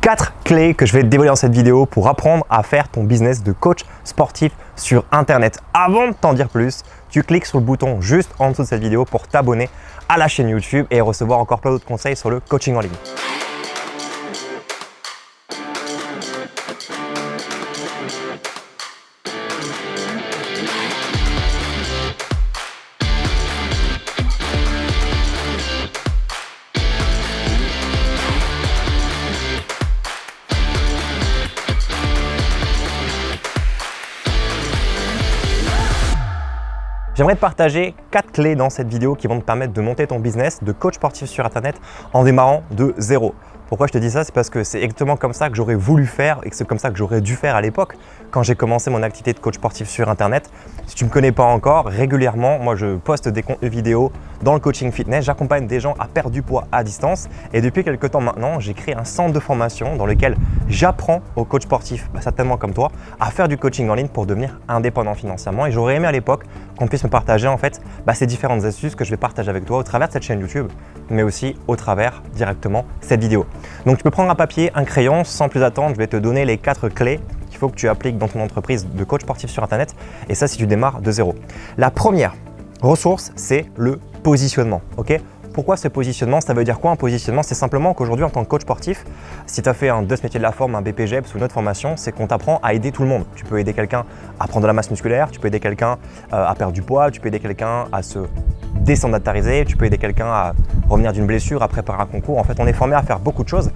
4 clés que je vais te dévoiler dans cette vidéo pour apprendre à faire ton business de coach sportif sur Internet. Avant de t'en dire plus, tu cliques sur le bouton juste en dessous de cette vidéo pour t'abonner à la chaîne YouTube et recevoir encore plein d'autres conseils sur le coaching en ligne. J'aimerais te partager 4 clés dans cette vidéo qui vont te permettre de monter ton business de coach sportif sur Internet en démarrant de zéro. Pourquoi je te dis ça? C'est parce que c'est exactement comme ça que j'aurais voulu faire et que c'est comme ça que j'aurais dû faire à l'époque quand j'ai commencé mon activité de coach sportif sur Internet. Si tu ne me connais pas encore, régulièrement, moi je poste des contenus vidéo dans le coaching fitness. J'accompagne des gens à perdre du poids à distance et depuis quelques temps maintenant, j'ai créé un centre de formation dans lequel j'apprends aux coachs sportifs, certainement comme toi, à faire du coaching en ligne pour devenir indépendant financièrement. Et j'aurais aimé à l'époque qu'on puisse me partager en fait ces différentes astuces que je vais partager avec toi au travers de cette chaîne YouTube, mais aussi au travers directement cette vidéo. Donc tu peux prendre un papier, un crayon, sans plus attendre, je vais te donner les 4 clés qu'il faut que tu appliques dans ton entreprise de coach sportif sur Internet et ça si tu démarres de zéro. La première ressource, c'est le positionnement. Ok ? Pourquoi ce positionnement? Ça veut dire quoi un positionnement? C'est simplement qu'aujourd'hui en tant que coach sportif, si tu as fait un DEUS métier de la forme, un BPGEPS ou une autre formation, c'est qu'on t'apprend à aider tout le monde. Tu peux aider quelqu'un à prendre de la masse musculaire, tu peux aider quelqu'un à perdre du poids, tu peux aider quelqu'un à se désédentariser, tu peux aider quelqu'un à revenir d'une blessure, à préparer un concours. En fait, on est formé à faire beaucoup de choses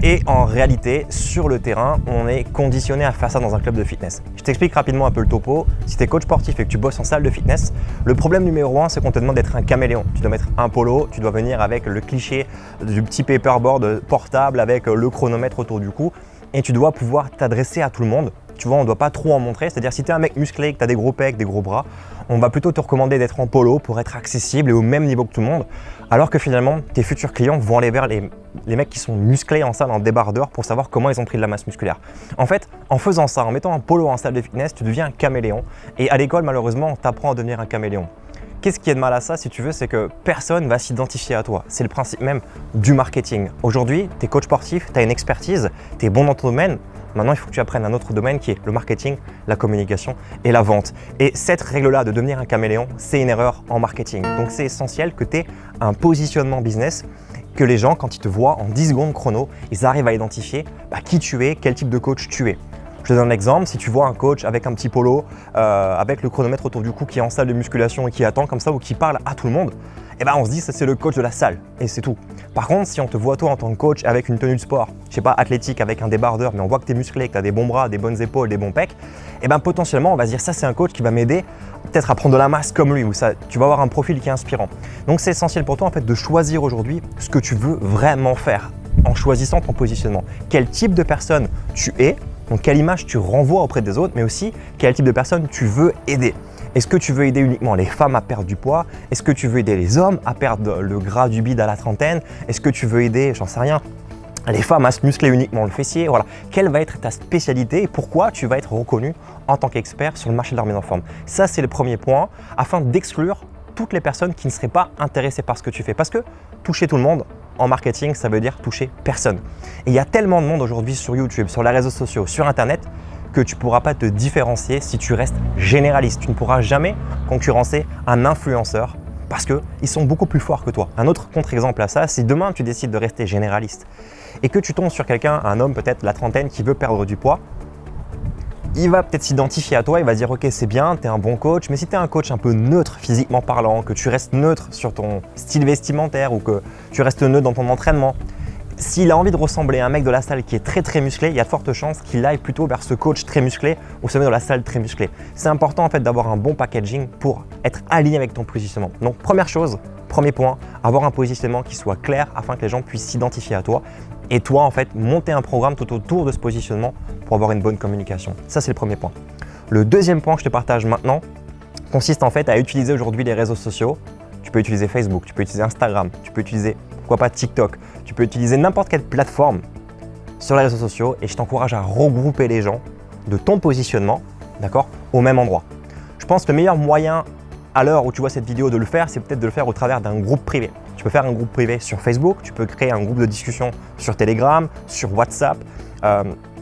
et en réalité, sur le terrain, on est conditionné à faire ça dans un club de fitness. Je t'explique rapidement un peu le topo. Si tu es coach sportif et que tu bosses en salle de fitness, le problème numéro 1, c'est qu'on te demande d'être un caméléon. Tu dois mettre un polo, tu dois venir avec le cliché du petit paperboard portable avec le chronomètre autour du cou et tu dois pouvoir t'adresser à tout le monde. Tu vois, on ne doit pas trop en montrer. C'est-à-dire, si tu es un mec musclé, que tu as des gros pecs, des gros bras, on va plutôt te recommander d'être en polo pour être accessible et au même niveau que tout le monde. Alors que finalement, tes futurs clients vont aller vers les mecs qui sont musclés en salle, en débardeur, pour savoir comment ils ont pris de la masse musculaire. En fait, en faisant ça, en mettant un polo en salle de fitness, tu deviens un caméléon. Et à l'école, malheureusement, on t'apprend à devenir un caméléon. Qu'est-ce qui est de mal à ça, si tu veux, c'est que personne ne va s'identifier à toi. C'est le principe même du marketing. Aujourd'hui, tu es coach sportif, tu as une expertise, tu es bon dans ton domaine. Maintenant, il faut que tu apprennes un autre domaine qui est le marketing, la communication et la vente. Et cette règle-là de devenir un caméléon, c'est une erreur en marketing. Donc, c'est essentiel que tu aies un positionnement business, que les gens, quand ils te voient en 10 secondes chrono, ils arrivent à identifier qui tu es, quel type de coach tu es. Je te donne un exemple, si tu vois un coach avec un petit polo, avec le chronomètre autour du cou qui est en salle de musculation et qui attend comme ça ou qui parle à tout le monde, on se dit que c'est le coach de la salle et c'est tout. Par contre, si on te voit toi en tant que coach avec une tenue de sport, je sais pas, athlétique avec un débardeur, mais on voit que tu es musclé, que tu as des bons bras, des bonnes épaules, des bons pecs, potentiellement on va se dire ça c'est un coach qui va m'aider peut-être à prendre de la masse comme lui ou ça, tu vas avoir un profil qui est inspirant. Donc c'est essentiel pour toi en fait de choisir aujourd'hui ce que tu veux vraiment faire en choisissant ton positionnement. Quel type de personne tu es, donc quelle image tu renvoies auprès des autres, mais aussi quel type de personne tu veux aider. Est-ce que tu veux aider uniquement les femmes à perdre du poids? Est-ce que tu veux aider les hommes à perdre le gras du bide à la trentaine? Est-ce que tu veux aider, j'en sais rien, les femmes à se muscler uniquement le fessier? Voilà. Quelle va être ta spécialité et pourquoi tu vas être reconnu en tant qu'expert sur le marché de la remise en forme? Ça, c'est le premier point afin d'exclure toutes les personnes qui ne seraient pas intéressées par ce que tu fais. Parce que toucher tout le monde, en marketing, ça veut dire toucher personne. Et il y a tellement de monde aujourd'hui sur YouTube, sur les réseaux sociaux, sur Internet, que tu ne pourras pas te différencier si tu restes généraliste. Tu ne pourras jamais concurrencer un influenceur parce qu'ils sont beaucoup plus forts que toi. Un autre contre-exemple à ça, si demain tu décides de rester généraliste et que tu tombes sur quelqu'un, un homme peut-être la trentaine qui veut perdre du poids, il va peut-être s'identifier à toi, il va dire ok c'est bien, tu es un bon coach, mais si tu es un coach un peu neutre physiquement parlant, que tu restes neutre sur ton style vestimentaire ou que tu restes neutre dans ton entraînement, s'il a envie de ressembler à un mec de la salle qui est très très musclé, il y a de fortes chances qu'il aille plutôt vers ce coach très musclé ou ce mec de la salle très musclé. C'est important en fait d'avoir un bon packaging pour être aligné avec ton positionnement. Donc première chose, premier point, avoir un positionnement qui soit clair afin que les gens puissent s'identifier à toi. Et toi en fait monter un programme tout autour de ce positionnement pour avoir une bonne communication. Ça c'est le premier point. Le deuxième point que je te partage maintenant consiste en fait à utiliser aujourd'hui les réseaux sociaux. Tu peux utiliser Facebook, tu peux utiliser Instagram, tu peux utiliser pourquoi pas TikTok, tu peux utiliser n'importe quelle plateforme sur les réseaux sociaux et je t'encourage à regrouper les gens de ton positionnement, d'accord, au même endroit. Je pense que le meilleur moyen à l'heure où tu vois cette vidéo de le faire, c'est peut-être de le faire au travers d'un groupe privé. Tu peux faire un groupe privé sur Facebook, tu peux créer un groupe de discussion sur Telegram, sur WhatsApp.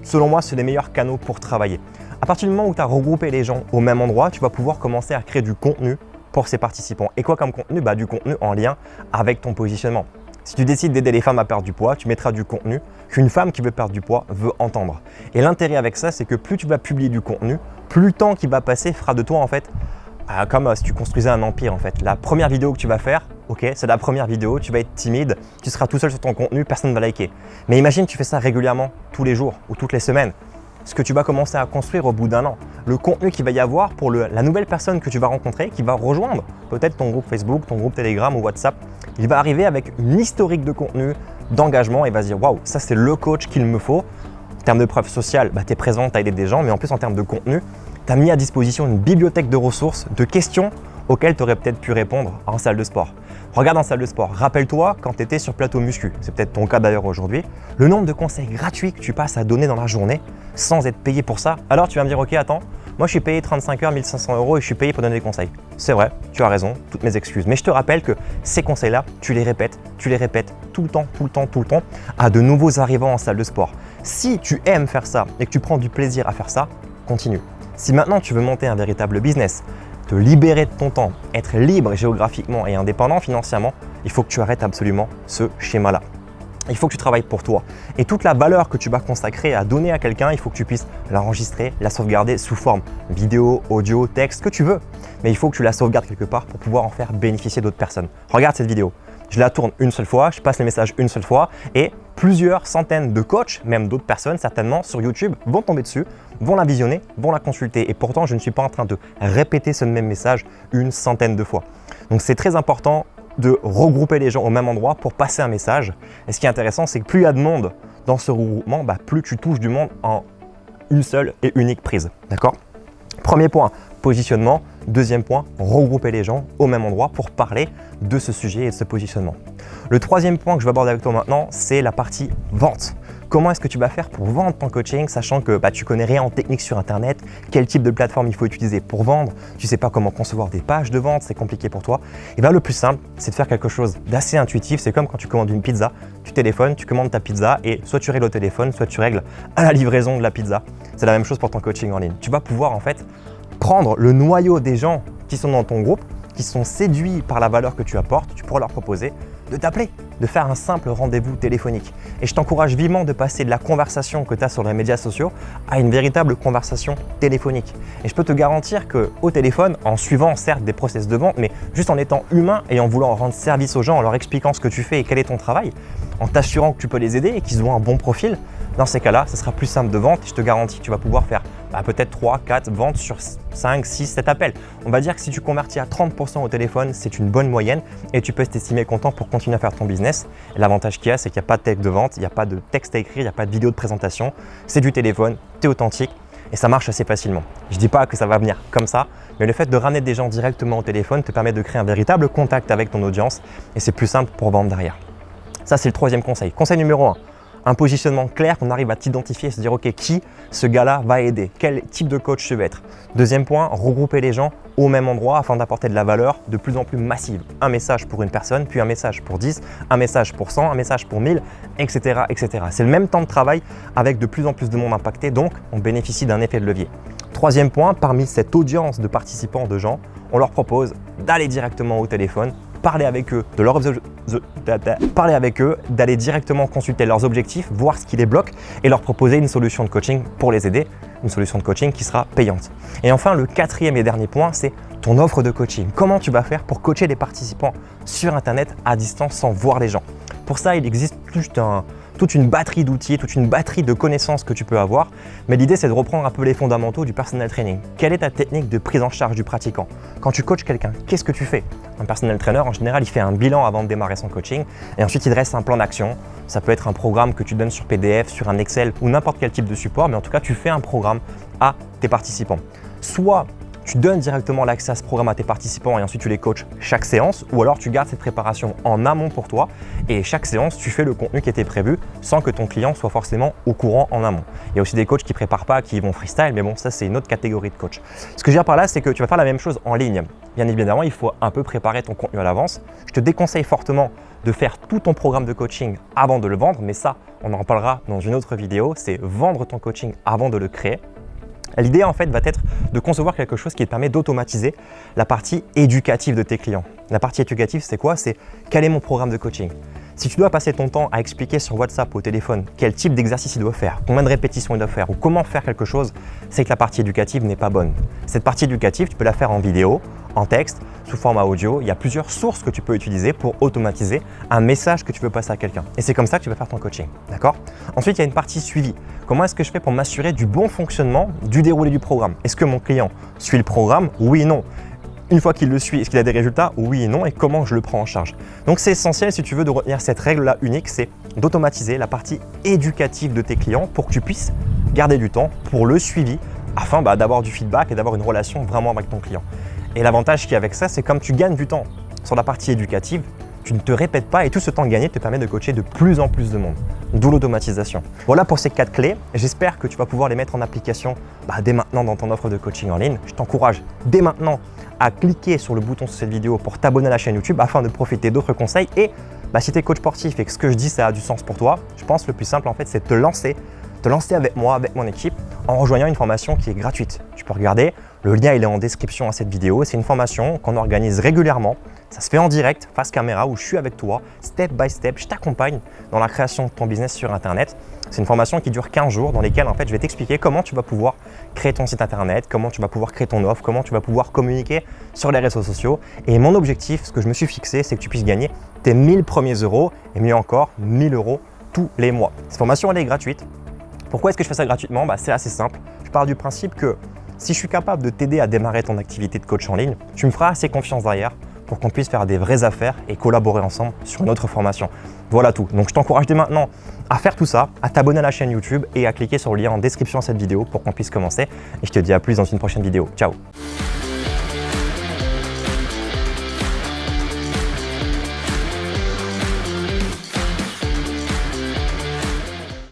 Selon moi, c'est les meilleurs canaux pour travailler. À partir du moment où tu as regroupé les gens au même endroit, tu vas pouvoir commencer à créer du contenu pour ces participants. Et quoi comme contenu? Du contenu en lien avec ton positionnement. Si tu décides d'aider les femmes à perdre du poids, tu mettras du contenu qu'une femme qui veut perdre du poids veut entendre. Et l'intérêt avec ça, c'est que plus tu vas publier du contenu, plus le temps qui va passer fera de toi en fait comme si tu construisais un empire en fait. La première vidéo que tu vas faire, ok, c'est la première vidéo, tu vas être timide, tu seras tout seul sur ton contenu, personne ne va liker. Mais imagine tu fais ça régulièrement, tous les jours ou toutes les semaines. Ce que tu vas commencer à construire au bout d'un an. Le contenu qu'il va y avoir pour la nouvelle personne que tu vas rencontrer, qui va rejoindre peut-être ton groupe Facebook, ton groupe Telegram ou WhatsApp, il va arriver avec une historique de contenu, d'engagement et va se dire « Waouh, ça c'est le coach qu'il me faut ». En termes de preuve sociale, tu es présent, tu as aidé des gens, mais en plus en termes de contenu, tu as mis à disposition une bibliothèque de ressources, de questions auxquelles tu aurais peut-être pu répondre en salle de sport. Regarde en salle de sport, rappelle-toi quand tu étais sur plateau muscu, c'est peut-être ton cas d'ailleurs aujourd'hui, le nombre de conseils gratuits que tu passes à donner dans la journée sans être payé pour ça. Alors tu vas me dire, ok, attends, moi je suis payé 35 heures, 1500 € et je suis payé pour donner des conseils. C'est vrai, tu as raison, toutes mes excuses. Mais je te rappelle que ces conseils-là, tu les répètes tout le temps, à de nouveaux arrivants en salle de sport. Si tu aimes faire ça et que tu prends du plaisir à faire ça, continue. Si maintenant tu veux monter un véritable business, te libérer de ton temps, être libre géographiquement et indépendant financièrement, il faut que tu arrêtes absolument ce schéma-là. Il faut que tu travailles pour toi. Et toute la valeur que tu vas consacrer à donner à quelqu'un, il faut que tu puisses l'enregistrer, la sauvegarder sous forme vidéo, audio, texte, ce que tu veux. Mais il faut que tu la sauvegardes quelque part pour pouvoir en faire bénéficier d'autres personnes. Regarde cette vidéo. Je la tourne une seule fois, je passe les messages une seule fois et plusieurs centaines de coachs, même d'autres personnes certainement sur YouTube, vont tomber dessus, vont la visionner, vont la consulter. Et pourtant, je ne suis pas en train de répéter ce même message une centaine de fois. Donc c'est très important de regrouper les gens au même endroit pour passer un message. Et ce qui est intéressant, c'est que plus il y a de monde dans ce regroupement, plus tu touches du monde en une seule et unique prise. D'accord? Premier point, positionnement. Deuxième point, regrouper les gens au même endroit pour parler de ce sujet et de ce positionnement. Le troisième point que je vais aborder avec toi maintenant, c'est la partie vente. Comment est-ce que tu vas faire pour vendre ton coaching, sachant que tu connais rien en technique sur Internet, quel type de plateforme il faut utiliser pour vendre, tu ne sais pas comment concevoir des pages de vente, c'est compliqué pour toi. Et le plus simple, c'est de faire quelque chose d'assez intuitif. C'est comme quand tu commandes une pizza, tu téléphones, tu commandes ta pizza et soit tu règles au téléphone, soit tu règles à la livraison de la pizza. C'est la même chose pour ton coaching en ligne. Tu vas pouvoir en fait prendre le noyau des gens qui sont dans ton groupe, qui sont séduits par la valeur que tu apportes, tu pourras leur proposer de t'appeler, de faire un simple rendez-vous téléphonique. Et je t'encourage vivement de passer de la conversation que tu as sur les médias sociaux à une véritable conversation téléphonique. Et je peux te garantir qu'au téléphone, en suivant certes des process de vente, mais juste en étant humain et en voulant rendre service aux gens, en leur expliquant ce que tu fais et quel est ton travail, en t'assurant que tu peux les aider et qu'ils ont un bon profil, dans ces cas-là, ce sera plus simple de vente et je te garantis que tu vas pouvoir faire peut-être 3, 4 ventes sur 5, 6, 7 appels. On va dire que si tu convertis à 30% au téléphone, c'est une bonne moyenne et tu peux t'estimer content pour continuer à faire ton business. Et l'avantage qu'il y a, c'est qu'il n'y a pas de texte de vente, il n'y a pas de texte à écrire, il n'y a pas de vidéo de présentation. C'est du téléphone, tu es authentique et ça marche assez facilement. Je ne dis pas que ça va venir comme ça, mais le fait de ramener des gens directement au téléphone te permet de créer un véritable contact avec ton audience et c'est plus simple pour vendre derrière. Ça, c'est le troisième conseil. Conseil numéro 1. Un positionnement clair, qu'on arrive à t'identifier et se dire ok, qui ce gars-là va aider, quel type de coach je vais être. Deuxième point, regrouper les gens au même endroit afin d'apporter de la valeur de plus en plus massive. Un message pour une personne, puis un message pour 10, un message pour 100, un message pour 1000, etc. etc. C'est le même temps de travail avec de plus en plus de monde impacté, donc on bénéficie d'un effet de levier. Troisième point, parmi cette audience de participants, de gens, on leur propose d'aller directement au téléphone, parler avec eux, d'aller directement consulter leurs objectifs, voir ce qui les bloque et leur proposer une solution de coaching pour les aider, une solution de coaching qui sera payante. Et enfin, le quatrième et dernier point, c'est ton offre de coaching. Comment tu vas faire pour coacher des participants sur Internet à distance sans voir les gens? Pour ça, il existe toute une batterie d'outils, toute une batterie de connaissances que tu peux avoir. Mais l'idée, c'est de reprendre un peu les fondamentaux du personal training. Quelle est ta technique de prise en charge du pratiquant? Quand tu coaches quelqu'un, qu'est-ce que tu fais? Un personal trainer, en général, il fait un bilan avant de démarrer son coaching et ensuite il dresse un plan d'action. Ça peut être un programme que tu donnes sur PDF, sur un Excel ou n'importe quel type de support, mais en tout cas, tu fais un programme à tes participants. Soit tu donnes directement l'accès à ce programme à tes participants et ensuite tu les coaches chaque séance, ou alors tu gardes cette préparation en amont pour toi et chaque séance, tu fais le contenu qui était prévu sans que ton client soit forcément au courant en amont. Il y a aussi des coachs qui préparent pas, qui vont freestyle, mais bon, ça c'est une autre catégorie de coach. Ce que je veux dire par là, c'est que tu vas faire la même chose en ligne. Bien évidemment, il faut un peu préparer ton contenu à l'avance. Je te déconseille fortement de faire tout ton programme de coaching avant de le vendre, mais ça, on en reparlera dans une autre vidéo, c'est vendre ton coaching avant de le créer. L'idée en fait va être de concevoir quelque chose qui te permet d'automatiser la partie éducative de tes clients. La partie éducative, c'est quoi? C'est quel est mon programme de coaching? Si tu dois passer ton temps à expliquer sur WhatsApp ou au téléphone quel type d'exercice il doit faire, combien de répétitions il doit faire ou comment faire quelque chose, c'est que la partie éducative n'est pas bonne. Cette partie éducative, tu peux la faire en vidéo, en texte, sous format audio. Il y a plusieurs sources que tu peux utiliser pour automatiser un message que tu veux passer à quelqu'un. Et c'est comme ça que tu vas faire ton coaching. D'accord? Ensuite, il y a une partie suivi. Comment est-ce que je fais pour m'assurer du bon fonctionnement du déroulé du programme? Est-ce que mon client suit le programme? Oui et non. Une fois qu'il le suit, est-ce qu'il a des résultats? Oui et non. Et comment je le prends en charge? Donc c'est essentiel, si tu veux, de retenir cette règle-là unique, c'est d'automatiser la partie éducative de tes clients pour que tu puisses garder du temps pour le suivi afin d'avoir du feedback et d'avoir une relation vraiment avec ton client. Et l'avantage qu'il y a avec ça, c'est comme tu gagnes du temps sur la partie éducative, tu ne te répètes pas et tout ce temps gagné te permet de coacher de plus en plus de monde, d'où l'automatisation. Voilà pour ces 4 clés. J'espère que tu vas pouvoir les mettre en application dès maintenant dans ton offre de coaching en ligne. Je t'encourage dès maintenant à cliquer sur le bouton sur cette vidéo pour t'abonner à la chaîne YouTube afin de profiter d'autres conseils. Et si tu es coach sportif et que ce que je dis ça a du sens pour toi, je pense que le plus simple en fait c'est de te lancer avec moi, avec mon équipe, en rejoignant une formation qui est gratuite. Tu peux regarder, le lien il est en description à cette vidéo. C'est une formation qu'on organise régulièrement. Ça se fait en direct, face caméra, où je suis avec toi, step by step. Je t'accompagne dans la création de ton business sur Internet. C'est une formation qui dure 15 jours dans lesquels en fait, je vais t'expliquer comment tu vas pouvoir créer ton site Internet, comment tu vas pouvoir créer ton offre, comment tu vas pouvoir communiquer sur les réseaux sociaux. Et mon objectif, ce que je me suis fixé, c'est que tu puisses gagner tes 1000 premiers euros et mieux encore 1000 euros tous les mois. Cette formation, elle est gratuite. Pourquoi est-ce que je fais ça gratuitement? C'est assez simple. Je pars du principe que si je suis capable de t'aider à démarrer ton activité de coach en ligne, tu me feras assez confiance derrière pour qu'on puisse faire des vraies affaires et collaborer ensemble sur une autre formation. Voilà tout. Donc je t'encourage dès maintenant à faire tout ça, à t'abonner à la chaîne YouTube et à cliquer sur le lien en description de cette vidéo pour qu'on puisse commencer. Et je te dis à plus dans une prochaine vidéo. Ciao!